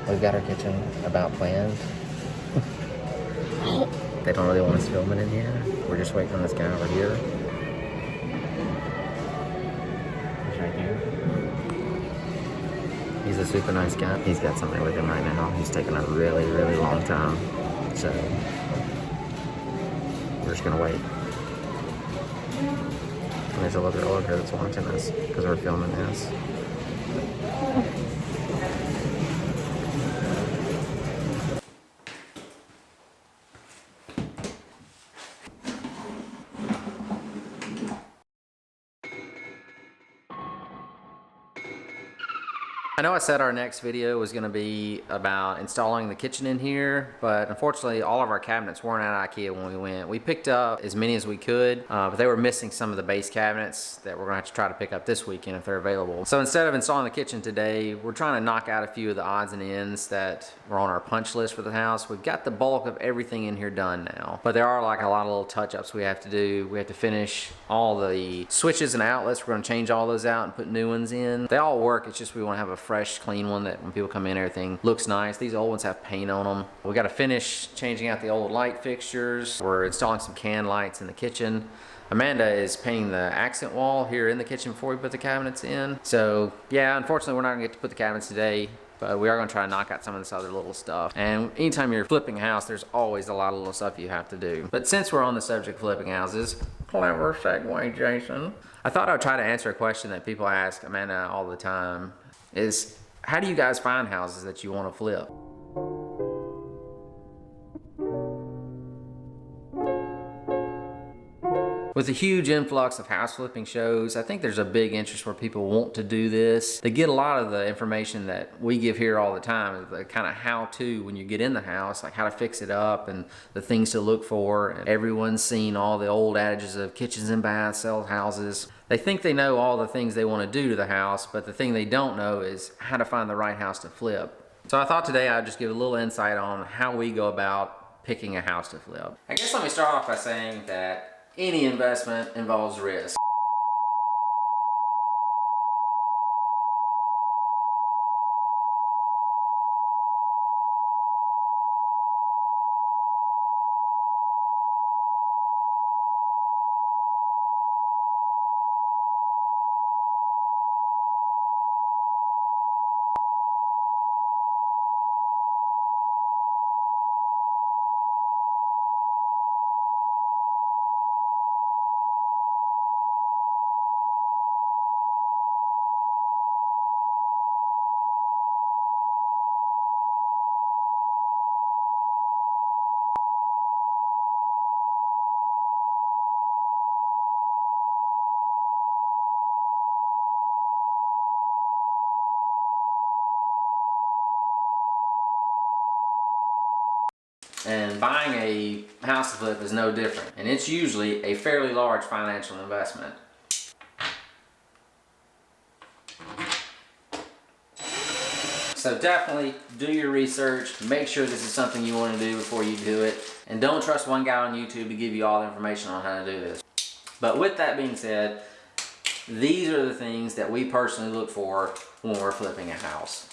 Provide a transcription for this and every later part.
We've got our kitchen about planned. They don't really want us filming in here. We're just waiting on this guy over here. He's right there. He's a super nice guy. He's got somebody with him right now. He's taking a really, really long time. So we're just gonna wait. And there's a little girl over here that's watching us because we're filming this. I know I said our next video was going to be about installing the kitchen in here, but unfortunately all of our cabinets weren't at IKEA when we went. We picked up as many as we could, but they were missing some of the base cabinets that we're going to have to try to pick up this weekend if they're available. So instead of installing the kitchen today, we're trying to knock out a few of the odds and ends that were on our punch list for the house. We've got the bulk of everything in here done now, but there are like a lot of little touch-ups we have to do. We have to finish all the switches and outlets. We're going to change all those out and put new ones in. They all work, it's just we want to have a fresh, clean one that when people come in, everything looks nice. These old ones have paint on them. We got to finish changing out the old light fixtures. We're installing some can lights in the kitchen. Amanda is painting the accent wall here in the kitchen before we put the cabinets in. So yeah, unfortunately we're not gonna get to put the cabinets today, but we are gonna try to knock out some of this other little stuff. And anytime you're flipping a house, there's always a lot of little stuff you have to do. But since we're on the subject of flipping houses, clever segue, Jason. I thought I would try to answer a question that people ask Amanda all the time is, how do you guys find houses that you want to flip? With a huge influx of house flipping shows, I think there's a big interest where people want to do this. They get a lot of the information that we give here all the time, the kind of how-to when you get in the house, like how to fix it up and the things to look for. And everyone's seen all the old adages of kitchens and baths sell houses. They think they know all the things they want to do to the house, but the thing they don't know is how to find the right house to flip. So I thought today I'd just give a little insight on how we go about picking a house to flip. I guess let me start off by saying that any investment involves risk. And buying a house to flip is no different. And it's usually a fairly large financial investment. So definitely do your research, make sure this is something you want to do before you do it. And don't trust one guy on YouTube to give you all the information on how to do this. But with that being said, these are the things that we personally look for when we're flipping a house.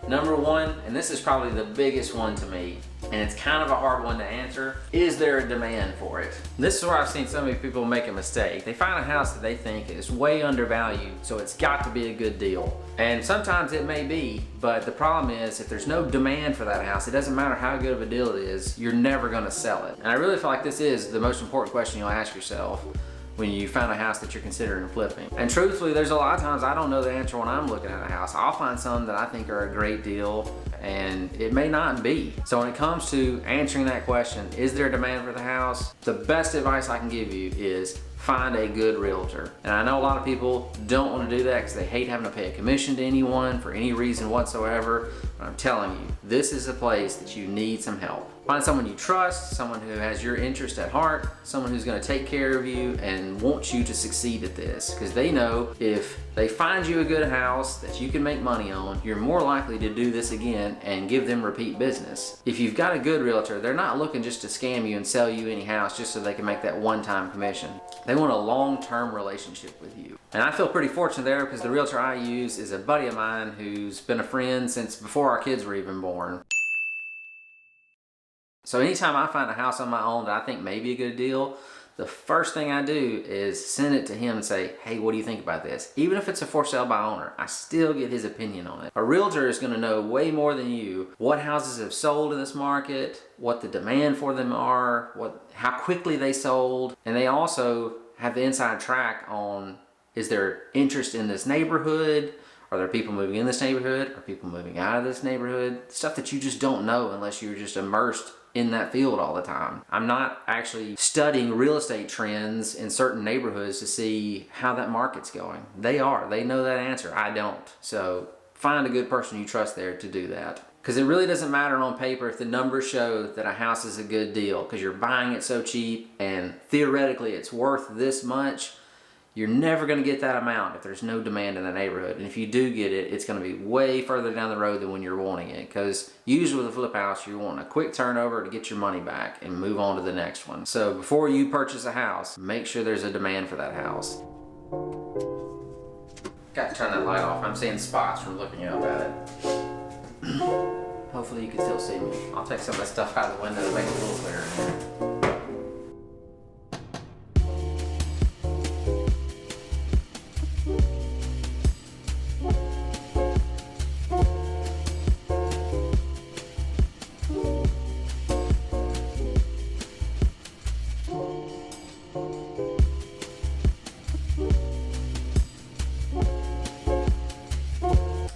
Number one, and this is probably the biggest one to me, and it's kind of a hard one to answer, is there a demand for it? This is where I've seen so many people make a mistake. They find a house that they think is way undervalued, so it's got to be a good deal. And sometimes it may be, but the problem is if there's no demand for that house, it doesn't matter how good of a deal it is, you're never gonna sell it. And I really feel like this is the most important question you'll ask yourself when you find a house that you're considering flipping. And truthfully, there's a lot of times I don't know the answer when I'm looking at a house. I'll find some that I think are a great deal, and it may not be. So when it comes to answering that question, is there a demand for the house? The best advice I can give you is find a good realtor. And I know a lot of people don't want to do that because they hate having to pay a commission to anyone for any reason whatsoever. But I'm telling you, this is a place that you need some help. Find someone you trust, someone who has your interest at heart, someone who's going to take care of you and wants you to succeed at this, because they know if they find you a good house that you can make money on, you're more likely to do this again and give them repeat business. If you've got a good realtor, they're not looking just to scam you and sell you any house just so they can make that one-time commission. They want a long-term relationship with you. And I feel pretty fortunate there because the realtor I use is a buddy of mine who's been a friend since before our kids were even born. So anytime I find a house on my own that I think may be a good deal, the first thing I do is send it to him and say, hey, what do you think about this? Even if it's a for sale by owner, I still get his opinion on it. A realtor is going to know way more than you what houses have sold in this market, what the demand for them are, how quickly they sold, and they also have the inside track on, is there interest in this neighborhood? Are there people moving in this neighborhood? Are people moving out of this neighborhood? Stuff that you just don't know unless you're just immersed in that field all the time. I'm not actually studying real estate trends in certain neighborhoods to see how that market's going. They know that answer. I don't. So find a good person you trust there to do that. Because it really doesn't matter on paper if the numbers show that a house is a good deal because you're buying it so cheap and theoretically it's worth this much. You're never going to get that amount if there's no demand in the neighborhood. And if you do get it, it's going to be way further down the road than when you're wanting it. Because usually with a flip house, you're wanting a quick turnover to get your money back and move on to the next one. So before you purchase a house, make sure there's a demand for that house. Got to turn that light off. I'm seeing spots from looking up at it. Hopefully you can still see me. I'll take some of that stuff out of the window to make it a little clearer in here.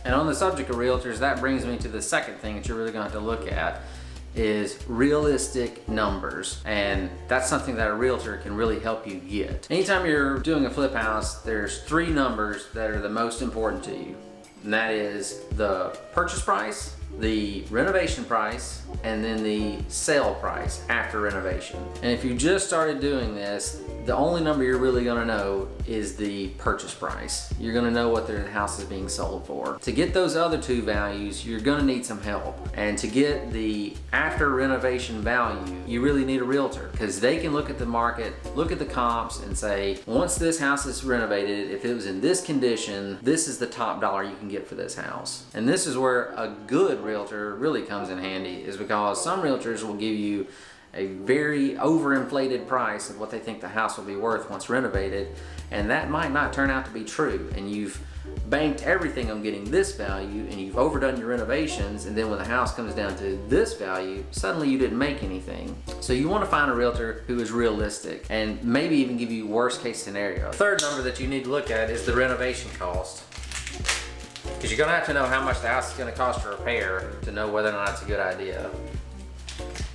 And on the subject of realtors, that brings me to the second thing that you're really going to have to look at is realistic numbers. And that's something that a realtor can really help you get. Anytime you're doing a flip house, there's three numbers that are the most important to you. And that is the purchase price, the renovation price, and then the sale price after renovation. And if you just started doing this, the only number you're really gonna know is the purchase price. You're gonna know what the house is being sold for. To get those other two values, you're gonna need some help. And to get the after renovation value, you really need a realtor because they can look at the market, look at the comps and say, once this house is renovated, if it was in this condition, this is the top dollar you can get for this house. And this is where a good realtor really comes in handy, is because some realtors will give you a very overinflated price of what they think the house will be worth once renovated, and that might not turn out to be true, and you've banked everything on getting this value and you've overdone your renovations, and then when the house comes down to this value, suddenly you didn't make anything. So you want to find a realtor who is realistic and maybe even give you worst case scenario. The third number that you need to look at is the renovation cost, because you're going to have to know how much the house is going to cost to repair to know whether or not it's a good idea.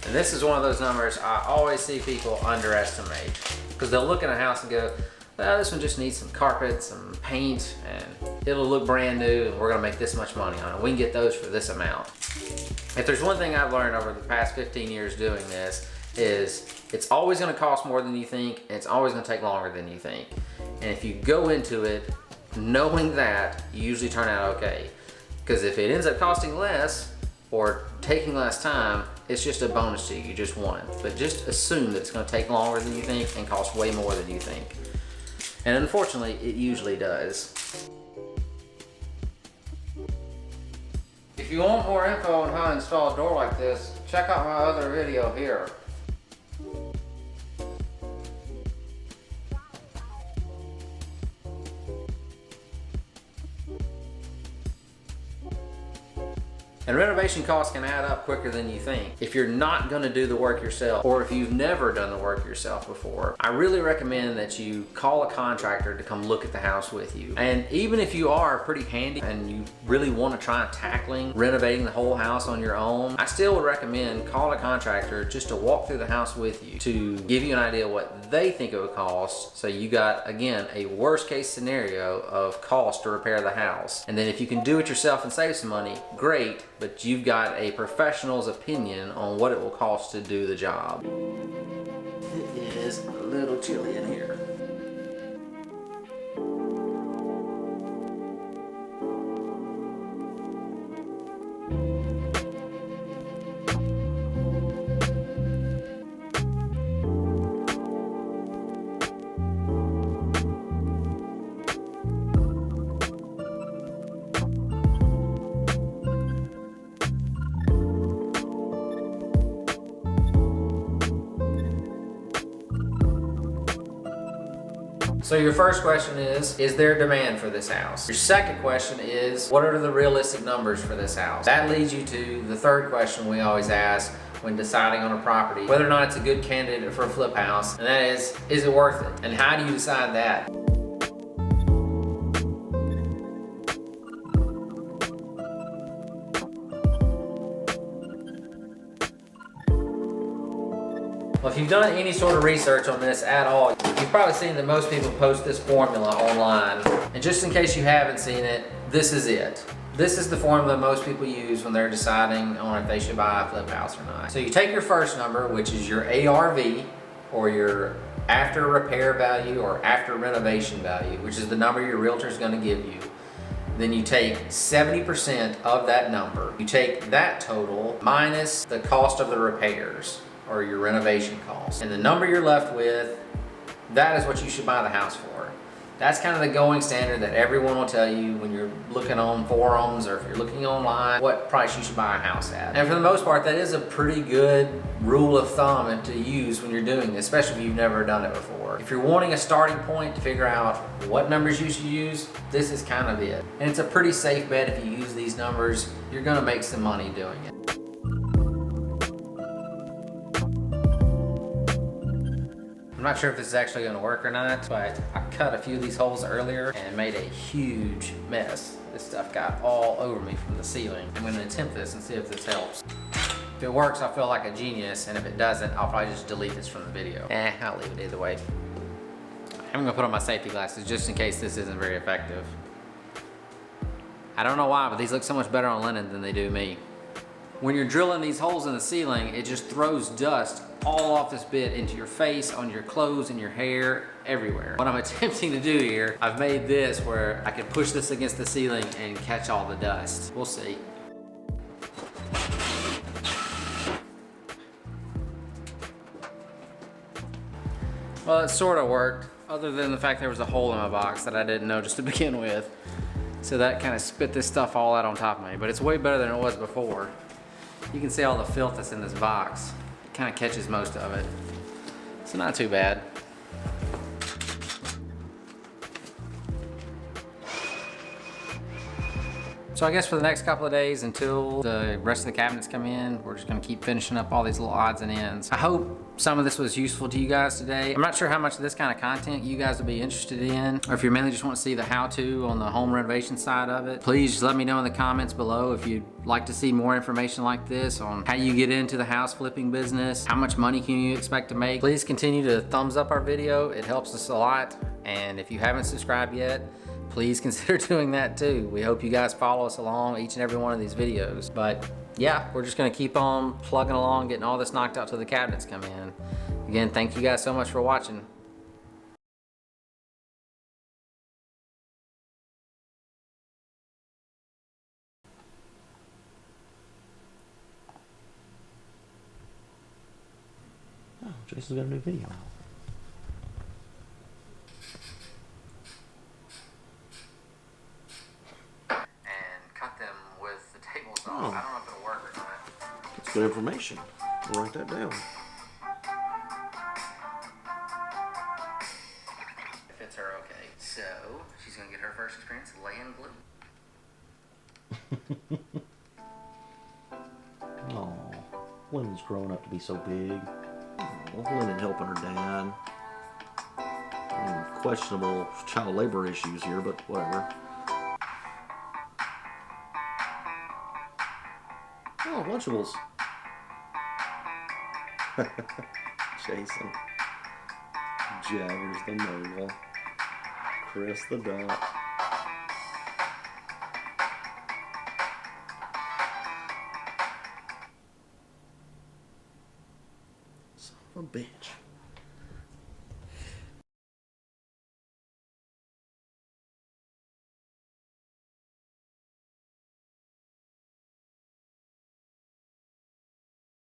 And this is one of those numbers I always see people underestimate, because they'll look at a house and go, well, this one just needs some carpet, some paint, and it'll look brand new, and we're gonna make this much money on it. We can get those for this amount. If there's one thing I've learned over the past 15 years doing this, is it's always gonna cost more than you think, and it's always gonna take longer than you think. And if you go into it knowing that, you usually turn out okay. Because if it ends up costing less, or taking less time, it's just a bonus to you, you just won. But just assume that it's gonna take longer than you think and cost way more than you think. And unfortunately, it usually does. If you want more info on how to install a door like this, check out my other video here. And renovation costs can add up quicker than you think. If you're not gonna do the work yourself, or if you've never done the work yourself before, I really recommend that you call a contractor to come look at the house with you. And even if you are pretty handy and you really wanna try tackling renovating the whole house on your own, I still would recommend call a contractor just to walk through the house with you, to give you an idea what they think it would cost, so you got, again, a worst case scenario of cost to repair the house. And then if you can do it yourself and save some money, great. but you've got a professional's opinion on what it will cost to do the job. It is a little chilly in here. So your first question is there demand for this house? Your second question is, what are the realistic numbers for this house? That leads you to the third question we always ask when deciding on a property, whether or not it's a good candidate for a flip house, and that is it worth it? And how do you decide that? Well, if you've done any sort of research on this at all, you've probably seen that most people post this formula online. And just in case you haven't seen it, this is it. This is the formula most people use when they're deciding on if they should buy a flip house or not. So you take your first number, which is your ARV, or your after repair value or after renovation value, which is the number your realtor is going to give you. Then you take 70% of that number. You take that total minus the cost of the repairs, or your renovation costs. And the number you're left with, that is what you should buy the house for. That's kind of the going standard that everyone will tell you when you're looking on forums or if you're looking online, what price you should buy a house at. And for the most part, that is a pretty good rule of thumb to use when you're doing this, especially if you've never done it before. If you're wanting a starting point to figure out what numbers you should use, this is kind of it. And it's a pretty safe bet if you use these numbers, you're gonna make some money doing it. I'm not sure if this is actually going to work or not, but I cut a few of these holes earlier and made a huge mess. This stuff got all over me from the ceiling. I'm going to attempt this and see if this helps. If it works, I'll feel like a genius, and if it doesn't, I'll probably just delete this from the video. I'll leave it either way. I'm going to put on my safety glasses just in case this isn't very effective. I don't know why, but these look so much better on linen than they do me. When you're drilling these holes in the ceiling, it just throws dust all off this bit into your face, on your clothes, and your hair, everywhere. What I'm attempting to do here, I've made this where I can push this against the ceiling and catch all the dust. We'll see. Well, it sort of worked, other than the fact there was a hole in my box that I didn't notice to begin with. So that kind of spit this stuff all out on top of me, but it's way better than it was before. You can see all the filth that's in this box. It kind of catches most of it. So not too bad. So I guess for the next couple of days until the rest of the cabinets come in, we're just gonna keep finishing up all these little odds and ends. I hope some of this was useful to you guys today. I'm not sure how much of this kind of content you guys will be interested in, or if you mainly just want to see the how-to on the home renovation side of it. Please just let me know in the comments below if you'd like to see more information like this on how you get into the house flipping business, how much money can you expect to make. Please continue to thumbs up our video. It helps us a lot. And if you haven't subscribed yet, please consider doing that too. We hope you guys follow us along each and every one of these videos. But yeah, we're just gonna keep on plugging along, getting all this knocked out till the cabinets come in. Again, thank you guys so much for watching. Oh, Jason's got a new video out. I don't know if it'll work or not. That's good information. I'll write that down. It fits her okay. So, she's gonna get her first experience laying glue. Oh, Lynn's growing up to be so big. Oh, Lynn helping her dad. Questionable child labor issues here, but whatever. Oh, Lunchables. Jason. Jaggers the Mogul. Chris the Duck. a bitch.